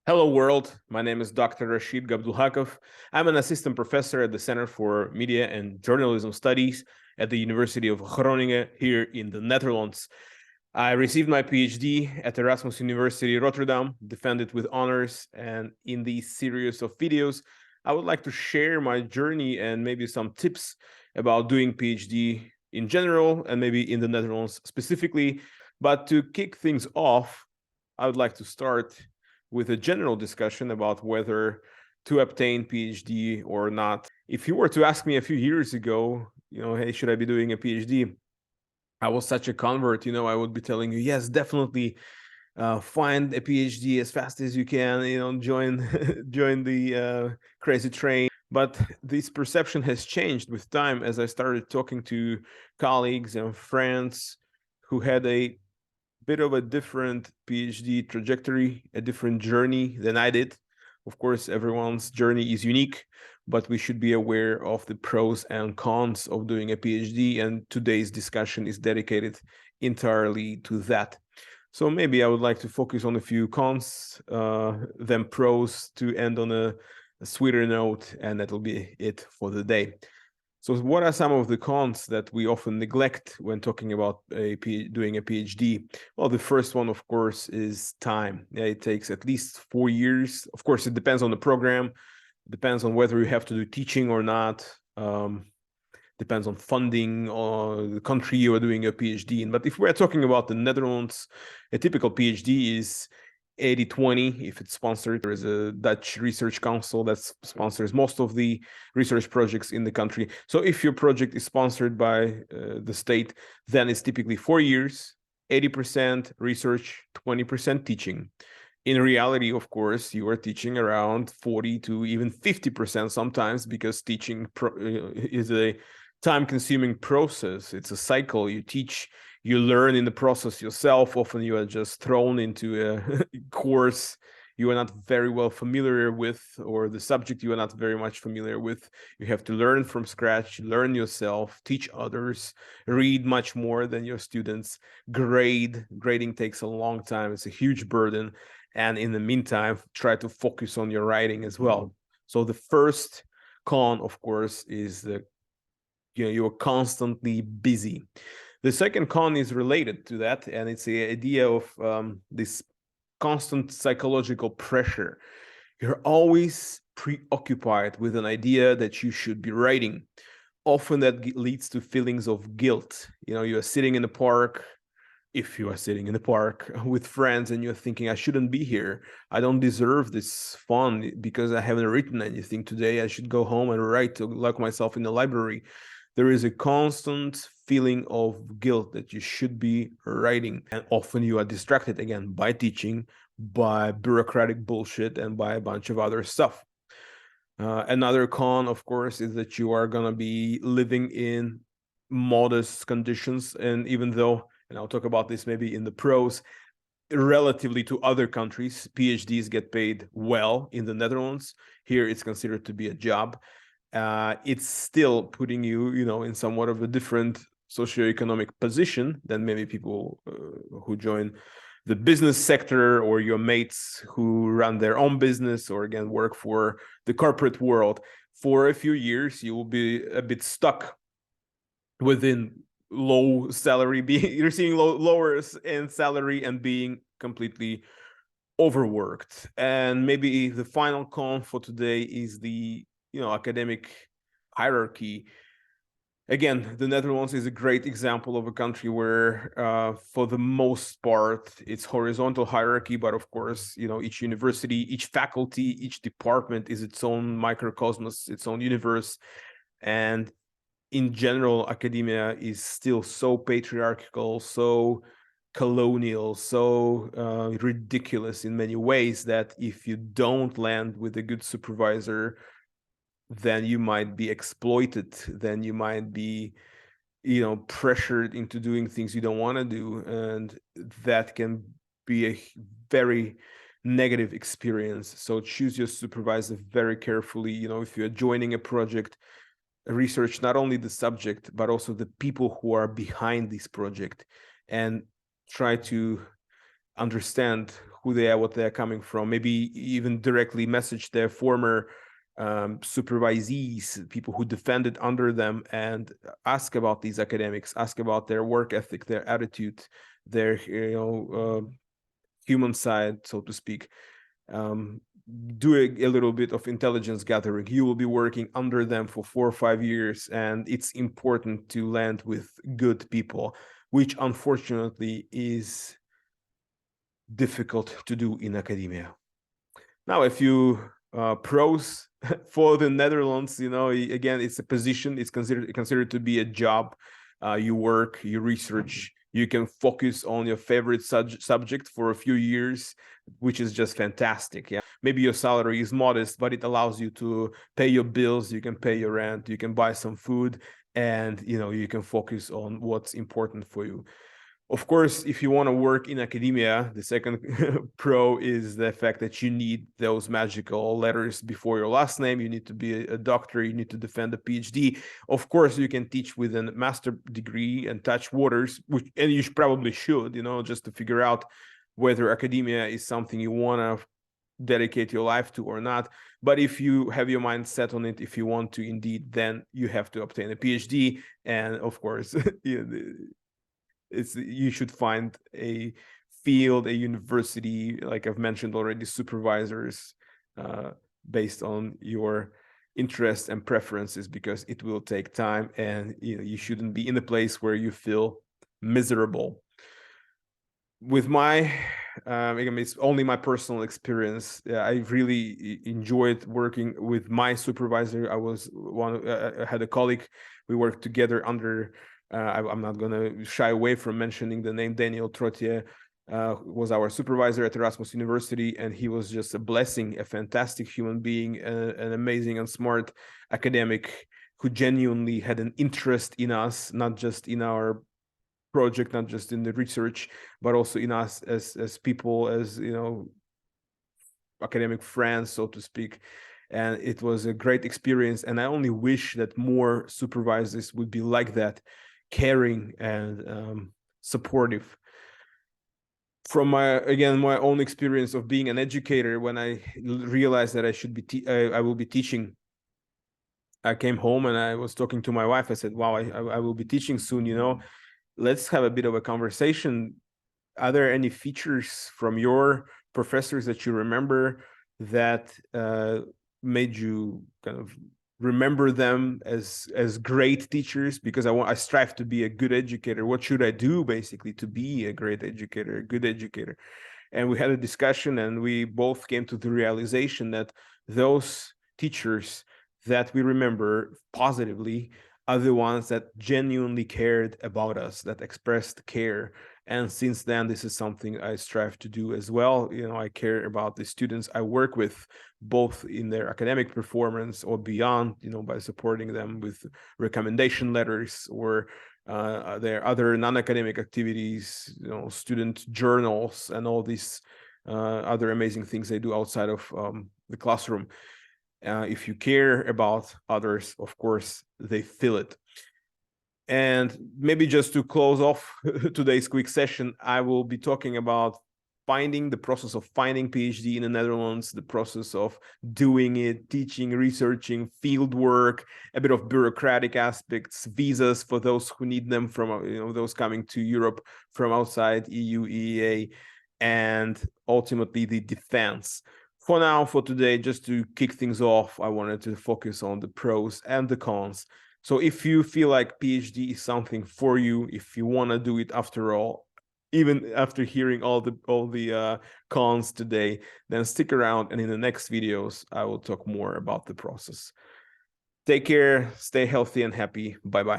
Hello, world. My name is Dr. Rashid Gabdulhakov. I'm an assistant professor at the Center for Media and Journalism Studies at the University of Groningen here in the Netherlands. I received my PhD at Erasmus University Rotterdam, defended with honors, and in this series of videos, I would like to share my journey and maybe some tips about doing PhD in general and maybe in the Netherlands specifically. But to kick things off, I would like to start with a general discussion about whether to obtain PhD or not. If you were to ask me a few years ago, hey, should I be doing a PhD? I was such a convert, I would be telling you, yes, definitely find a PhD as fast as you can, join join the crazy train. But this perception has changed with time as I started talking to colleagues and friends who had a bit of a different PhD trajectory, a different journey than I did. Of course, everyone's journey is unique, but we should be aware of the pros and cons of doing a PhD, and today's discussion is dedicated entirely to that. So maybe I would like to focus on a few cons, then pros to end on a sweeter note, and that'll be it for the day. So what are some of the cons that we often neglect when talking about doing a PhD? Well, the first one, of course, is time. Yeah, it takes at least 4 years. Of course, it depends on the program, depends on whether you have to do teaching or not, depends on funding or the country you are doing your PhD in. But if we're talking about the Netherlands, a typical PhD is 80-20 if it's sponsored. There is a Dutch research council that sponsors most of the research projects in the country. So if your project is sponsored by the state, then it's typically 4 years, 80% research, 20% teaching. In reality, of course, you are teaching around 40 to even 50% sometimes, because teaching is a time-consuming process. It's a cycle. You teach, you learn in the process yourself. Often you are just thrown into a course you are not very well familiar with, or the subject you are not very much familiar with. You have to learn from scratch, learn yourself, teach others, read much more than your students, grading takes a long time. It's a huge burden. And in the meantime, try to focus on your writing as well. So the first con, of course, is that you're constantly busy. The second con is related to that, and it's the idea of this constant psychological pressure. You're always preoccupied with an idea that you should be writing. Often that leads to feelings of guilt. You're sitting in the park, if you are sitting in the park with friends and you're thinking, I shouldn't be here. I don't deserve this fun because I haven't written anything today. I should go home and write to lock myself in the library. There is a constant feeling of guilt that you should be writing. And often you are distracted again by teaching, by bureaucratic bullshit, and by a bunch of other stuff. Another con, of course, is that you are going to be living in modest conditions. And even though, and I'll talk about this maybe in the pros, relatively to other countries, PhDs get paid well in the Netherlands. Here it's considered to be a job. It's still putting you, in somewhat of a different socioeconomic position than maybe people who join the business sector, or your mates who run their own business, or again work for the corporate world. For a few years, you will be a bit stuck within low salary, receiving lower in salary and being completely overworked. And maybe the final con for today is the academic hierarchy. Again, the Netherlands is a great example of a country where, for the most part, it's horizontal hierarchy. But of course, each university, each faculty, each department is its own microcosmos, its own universe. And in general, academia is still so patriarchal, so colonial, so ridiculous in many ways, that if you don't land with a good supervisor, then you might be exploited, then you might be pressured into doing things you don't want to do, and that can be a very negative experience. So choose your supervisor very carefully. If you're joining a project, research not only the subject but also the people who are behind this project, and try to understand who they are, what they're coming from, maybe even directly message their former supervisees, people who defended under them, and ask about these academics, ask about their work ethic, their attitude, their human side, so to speak. Do a little bit of intelligence gathering. You will be working under them for 4 or 5 years, and it's important to land with good people, which unfortunately is difficult to do in academia. Now, a few pros for the Netherlands. Again, it's a position. It's considered to be a job. You work, you research, you can focus on your favorite subject for a few years, which is just fantastic. Yeah, maybe your salary is modest, but it allows you to pay your bills, you can pay your rent, you can buy some food, and you can focus on what's important for you. Of course, if you want to work in academia, the second pro is the fact that you need those magical letters before your last name. You need to be a doctor. You need to defend a PhD. Of course, you can teach with a master degree and touch waters, and you probably should, just to figure out whether academia is something you want to dedicate your life to or not. But if you have your mind set on it, if you want to indeed, then you have to obtain a PhD. And of course, you should find a field, a university, like I've mentioned already, supervisors based on your interests and preferences, because it will take time, and you shouldn't be in a place where you feel miserable. With my it's only my personal experience. I really enjoyed working with my supervisor. I had a colleague. We worked together under I'm not going to shy away from mentioning the name. Daniel Trottier was our supervisor at Erasmus University, and he was just a blessing, a fantastic human being, an amazing and smart academic who genuinely had an interest in us, not just in our project, not just in the research, but also in us as people, as academic friends, so to speak. And it was a great experience, and I only wish that more supervisors would be like that, caring and supportive. From my own experience of being an educator, when I realized that I will be teaching, I came home and I was talking to my wife. I said, wow, I will be teaching soon, let's have a bit of a conversation. Are there any features from your professors that you remember that made you kind of remember them as great teachers? Because I strive to be a good educator. What should I do basically to be a great educator, a good educator? And we had a discussion, and we both came to the realization that those teachers that we remember positively are the ones that genuinely cared about us, that expressed care. And since then, this is something I strive to do as well. I care about the students I work with, both in their academic performance or beyond, by supporting them with recommendation letters or their other non-academic activities, student journals, and all these other amazing things they do outside of the classroom. If you care about others, of course, they feel it. And maybe just to close off today's quick session, I will be talking about the process of finding PhD in the Netherlands, the process of doing it, teaching, researching, field work, a bit of bureaucratic aspects, visas for those who need them, from those coming to Europe from outside EU, EEA, and ultimately the defense. For now, for today, just to kick things off, I wanted to focus on the pros and the cons. So if you feel like PhD is something for you, if you want to do it after all, even after hearing all the cons today, then stick around, and in the next videos, I will talk more about the process. Take care, stay healthy and happy. Bye-bye.